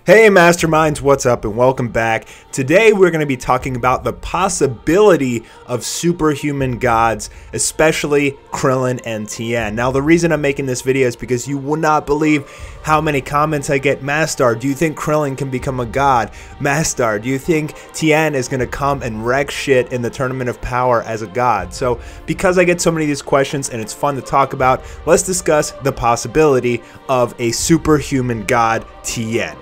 Hey Masterminds, what's up and welcome back. Today we're going to be talking about the possibility of superhuman gods, especially Krillin and Tien. Now the reason I'm making this video is because you will not believe how many comments I get. Mastar, do you think Krillin can become a god? Mastar, do you think Tien is going to come and wreck shit in the Tournament of Power as a god? So because I get so many of these questions and it's fun to talk about, let's discuss the possibility of a superhuman god, Tien.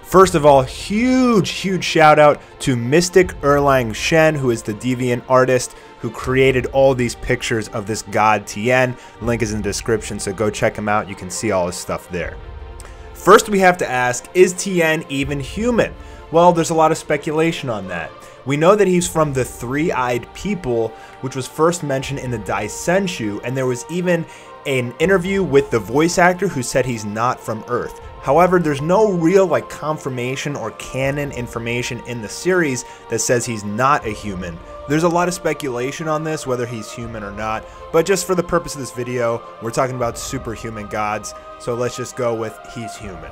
First of all, huge shout out to Mystic Erlang Shen, who is the deviant artist who created all these pictures of this god Tien. Link is in the description, so go check him out. You can see all his stuff there. First, we have to ask, is Tien even human? Well, there's a lot of speculation on that. We know that he's from the Three-Eyed People, which was first mentioned in the Daisenshu, and there was even an interview with the voice actor who said he's not from Earth. However, there's no real confirmation or canon information in the series that says he's not a human. There's a lot of speculation on this, whether he's human or not, but just for the purpose of this video, we're talking about superhuman gods, so let's just go with he's human.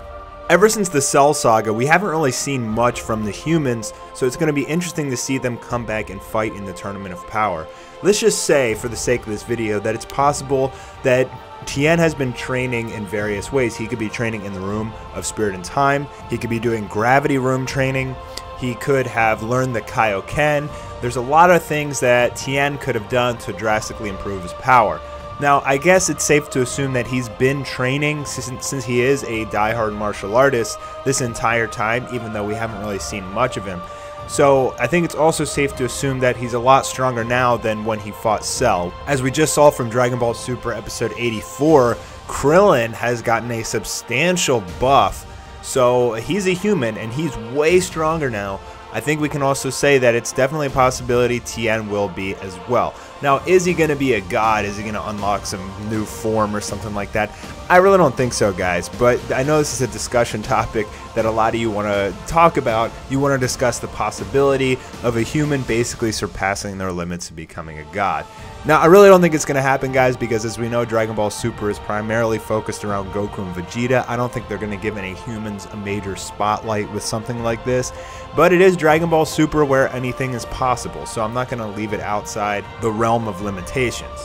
Ever since the Cell Saga, we haven't really seen much from the humans, so it's going to be interesting to see them come back and fight in the Tournament of Power. Let's just say, for the sake of this video, that it's possible that Tien has been training in various ways. He could be training in the Room of Spirit and Time, he could be doing Gravity Room training, he could have learned the Kaioken. There's a lot of things that Tien could have done to drastically improve his power. Now, I guess it's safe to assume that he's been training since he is a diehard martial artist this entire time, even though we haven't really seen much of him. So I think it's also safe to assume that he's a lot stronger now than when he fought Cell. As we just saw from Dragon Ball Super episode 84, Krillin has gotten a substantial buff. So he's a human and he's way stronger now. I think we can also say that it's definitely a possibility Tien will be as well. Now, is he going to be a god? Is he going to unlock some new form or something like that? I really don't think so, guys, but I know this is a discussion topic that a lot of you want to talk about. You want to discuss the possibility of a human basically surpassing their limits and becoming a god. Now, I really don't think it's going to happen, guys, because as we know, Dragon Ball Super is primarily focused around Goku and Vegeta. I don't think they're going to give any humans a major spotlight with something like this, but it is Dragon Ball Super where anything is possible, so I'm not going to leave it outside the realm of limitations.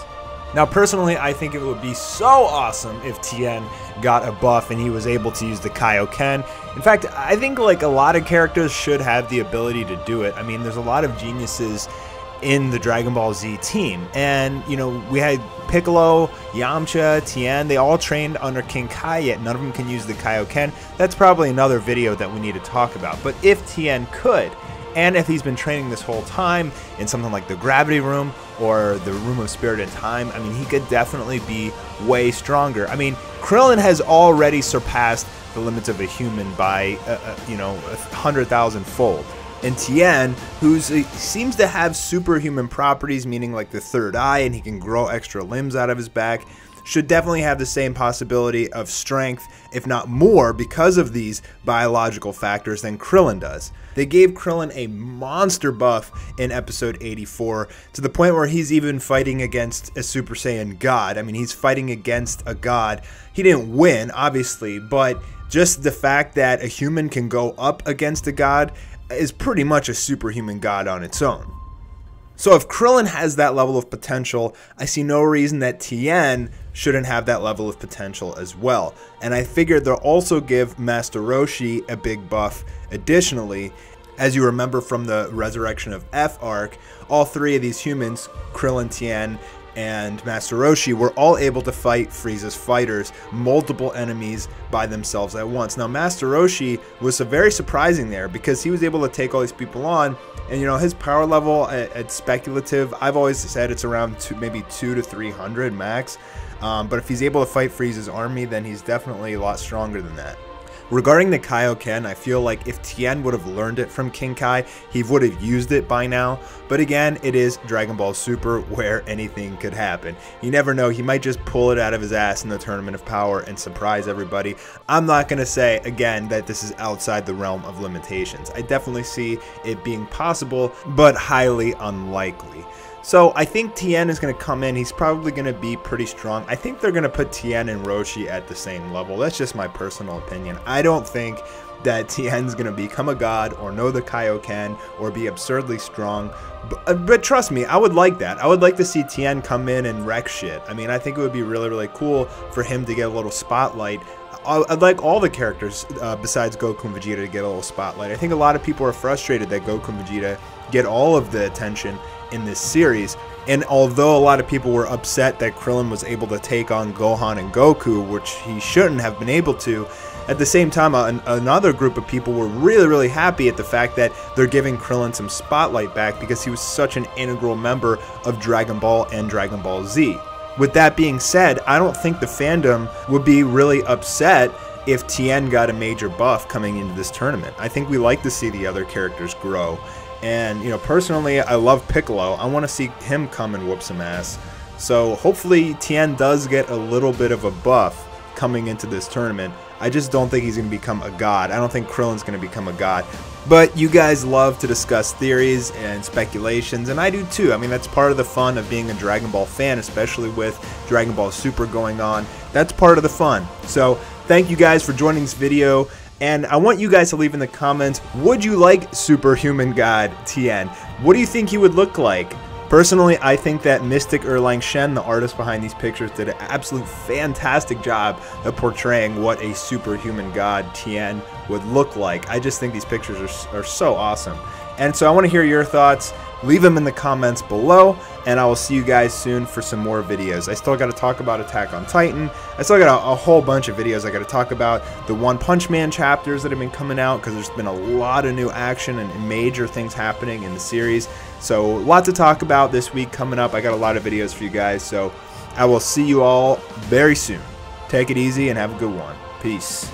Now, personally, I think it would be so awesome if Tien got a buff and he was able to use the Kaioken. In fact, I think a lot of characters should have the ability to do it. I mean, there's a lot of geniuses in the Dragon Ball Z team, and we had Piccolo, Yamcha, Tien, they all trained under King Kai, yet none of them can use the Kaioken. That's probably another video that we need to talk about. But if Tien could, and if he's been training this whole time in something like the Gravity Room or the Room of Spirit and Time, I mean, he could definitely be way stronger. I mean, Krillin has already surpassed the limits of a human by 100,000 fold. And Tien, who seems to have superhuman properties, meaning like the third eye, and he can grow extra limbs out of his back, should definitely have the same possibility of strength, if not more, because of these biological factors than Krillin does. They gave Krillin a monster buff in episode 84, to the point where he's even fighting against a Super Saiyan god. I mean, he's fighting against a god. He didn't win, obviously, but just the fact that a human can go up against a god is pretty much a superhuman god on its own. So if Krillin has that level of potential, I see no reason that Tien shouldn't have that level of potential as well. And I figured they'll also give Master Roshi a big buff additionally. As you remember from the Resurrection of F arc, all three of these humans, Krillin, Tien, and Master Roshi, were all able to fight Frieza's fighters, multiple enemies by themselves at once. Now, Master Roshi was very surprising there because he was able to take all these people on, and his power level at speculative, I've always said it's around maybe 200 to 300 max, but if he's able to fight Frieza's army, then he's definitely a lot stronger than that. Regarding the Kaioken, I feel like if Tien would have learned it from King Kai, he would have used it by now. But again, it is Dragon Ball Super where anything could happen. You never know, he might just pull it out of his ass in the Tournament of Power and surprise everybody. I'm not going to say, again, that this is outside the realm of limitations. I definitely see it being possible, but highly unlikely. So I think Tien is going to come in. He's probably going to be pretty strong. I think they're going to put Tien and Roshi at the same level. That's just my personal opinion. I don't think that Tien's gonna become a god or know the Kaioken or be absurdly strong. But trust me, I would like that. I would like to see Tien come in and wreck shit. I mean, I think it would be really, really cool for him to get a little spotlight. I'd like all the characters besides Goku and Vegeta to get a little spotlight. I think a lot of people are frustrated that Goku and Vegeta get all of the attention in this series. And although a lot of people were upset that Krillin was able to take on Gohan and Goku, which he shouldn't have been able to, at the same time, another group of people were really, really happy at the fact that they're giving Krillin some spotlight back because he was such an integral member of Dragon Ball and Dragon Ball Z. With that being said, I don't think the fandom would be really upset if Tien got a major buff coming into this tournament. I think we like to see the other characters grow. And, you know, personally, I love Piccolo. I want to see him come and whoop some ass. So hopefully Tien does get a little bit of a buff coming into this tournament. I just don't think he's going to become a god. I don't think Krillin's going to become a god. But you guys love to discuss theories and speculations, and I do too. I mean, that's part of the fun of being a Dragon Ball fan, especially with Dragon Ball Super going on. That's part of the fun. So thank you guys for joining this video. And I want you guys to leave in the comments, would you like Superhuman God Tien? What do you think he would look like? Personally, I think that Mystic Erlang Shen, the artist behind these pictures, did an absolute fantastic job of portraying what a superhuman god Tien would look like. I just think these pictures are so awesome. And so I want to hear your thoughts. Leave them in the comments below, and I will see you guys soon for some more videos. I still got to talk about Attack on Titan. I still got a whole bunch of videos I got to talk about. The One Punch Man chapters that have been coming out, because there's been a lot of new action and major things happening in the series. So lots to talk about this week coming up. I got a lot of videos for you guys, so I will see you all very soon. Take it easy and have a good one. Peace.